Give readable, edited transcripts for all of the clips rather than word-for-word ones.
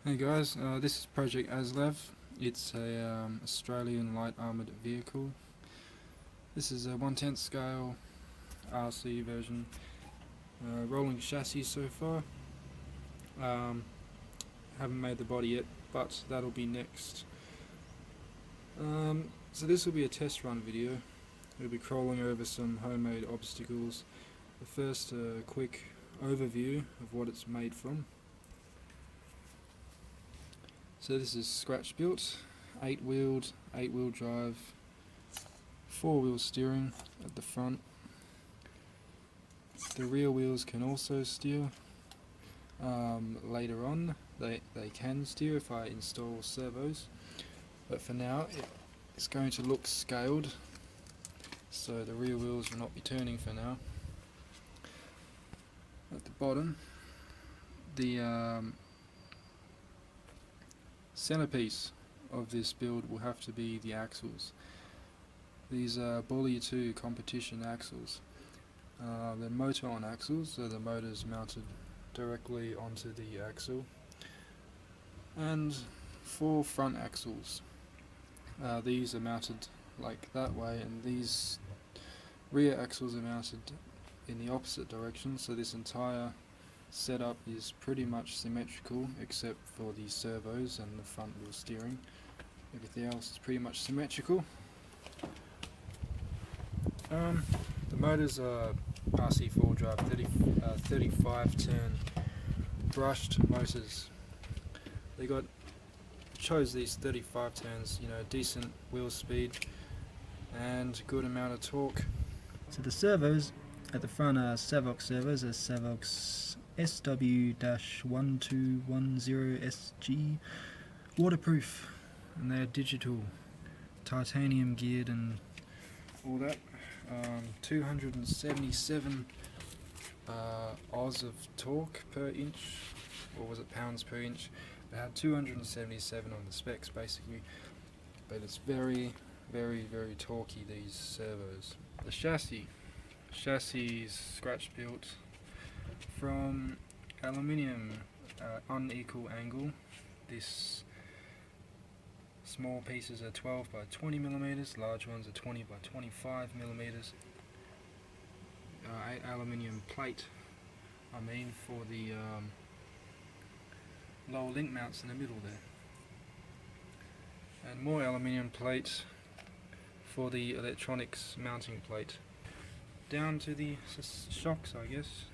Hey guys, this is Project ASLAV. It's a Australian light armoured vehicle. This is a 1/10 scale RC version. Rolling chassis so far. Haven't made the body yet, but that'll be next. So this will be a test run video. We'll be crawling over some homemade obstacles. But first, a quick overview of what it's made from. So this is scratch built, 8-wheeled, 8-wheel drive, 4-wheel steering at the front. The rear wheels can also steer. Later on they can steer if I install servos, but for now it's going to look scaled, so the rear wheels will not be turning for now. At the bottom, the centerpiece of this build will have to be the axles. These are Bully 2 competition axles. They're motor-on axles, so the motor's mounted directly onto the axle, and 4 front axles. These are mounted like that way, and these rear axles are mounted in the opposite direction, so this entire setup is pretty much symmetrical except for the servos and the front wheel steering. Everything else is pretty much symmetrical. The motors are RC 4-drive 35 turn brushed motors. They chose these 35 turns, decent wheel speed and good amount of torque. So the servos at the front are Savox servos, as Savox SW-1210SG, waterproof, and they're digital, titanium geared and all that. 277 Oz of torque per inch, or was it pounds per inch? It had 277 on the specs basically, but it's very, very, very torquey, these servos. The chassis is scratch built from aluminium, unequal angle. This small pieces are 12 by 20 millimeters, large ones are 20 by 25 millimeters. 8 aluminium plate, for the lower link mounts in the middle there, and more aluminium plate for the electronics mounting plate. Down to the shocks, I guess.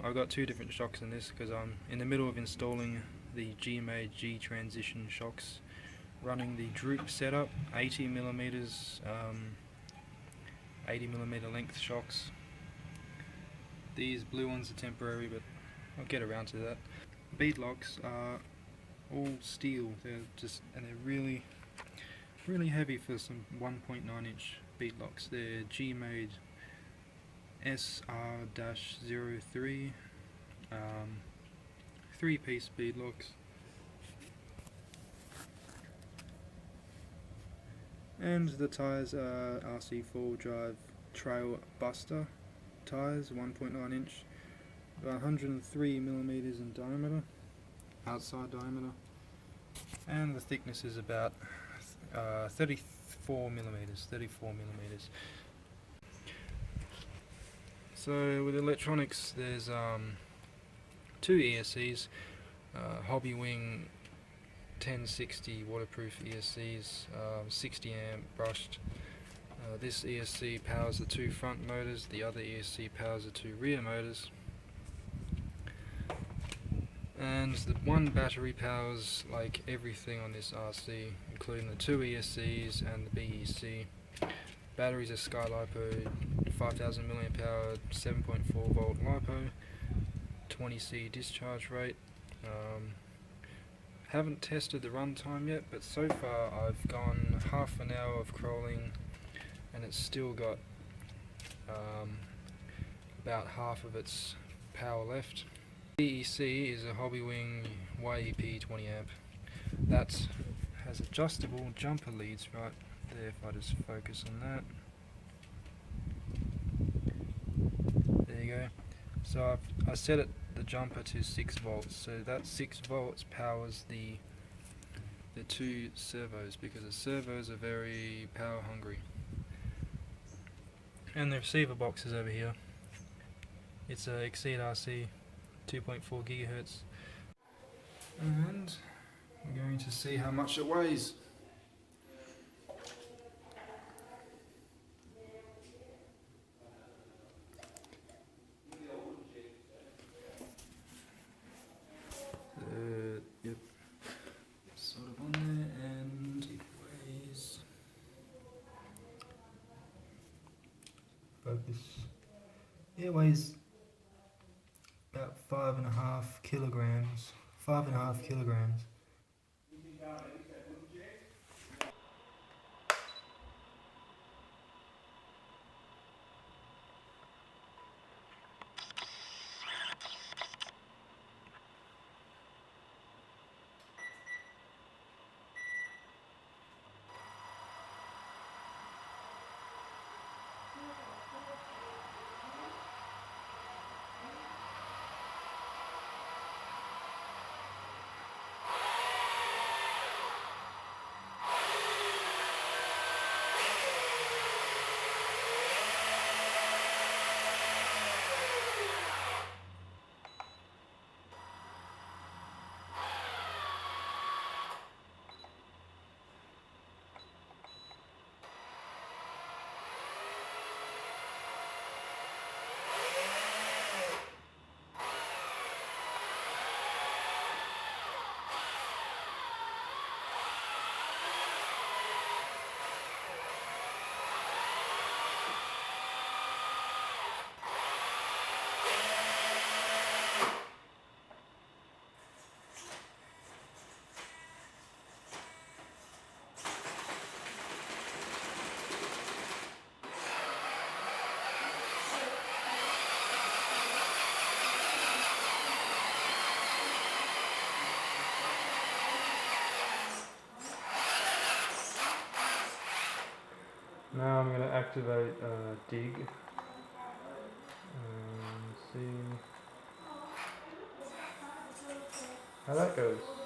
I've got 2 different shocks in this because I'm in the middle of installing the G-Made G transition shocks, running the droop setup, 80 millimeters, 80 millimeter length shocks. These blue ones are temporary, but I'll get around to that. Bead locks are all steel. They're really, really heavy for some 1.9 inch bead locks. They're G-Made SR-03 3-piece bead locks. And the tyres are RC 4-drive Trail Buster tyres, 1.9 inch, 103 millimeters in diameter, outside diameter, and the thickness is about 34 millimeters. So with electronics, there's 2 ESCs, Hobby Wing 1060 waterproof ESCs, 60 amp brushed. This ESC powers the 2 front motors, the other ESC powers the 2 rear motors, and the one battery powers like everything on this RC, including the 2 ESCs and the BEC. Batteries are Sky LiPo 5000 mAh, 7.4 volt LiPo, 20C discharge rate. Haven't tested the runtime yet, but so far I've gone half an hour of crawling and it's still got about half of its power left. BEC is a Hobby Wing YEP 20 amp. That has adjustable jumper leads right there, if I just focus on that. There you go. So I set it the jumper to 6 volts. So that 6 volts powers the two servos, because the servos are very power hungry. And the receiver box is over here. It's a Exceed RC 2.4 gigahertz. And we're going to see how much it weighs. Yep, sort of on there, and it weighs. Focus. Yeah, it weighs about 5.5 kilograms. 5.5 kilograms. Now I'm going to activate dig and see how that goes.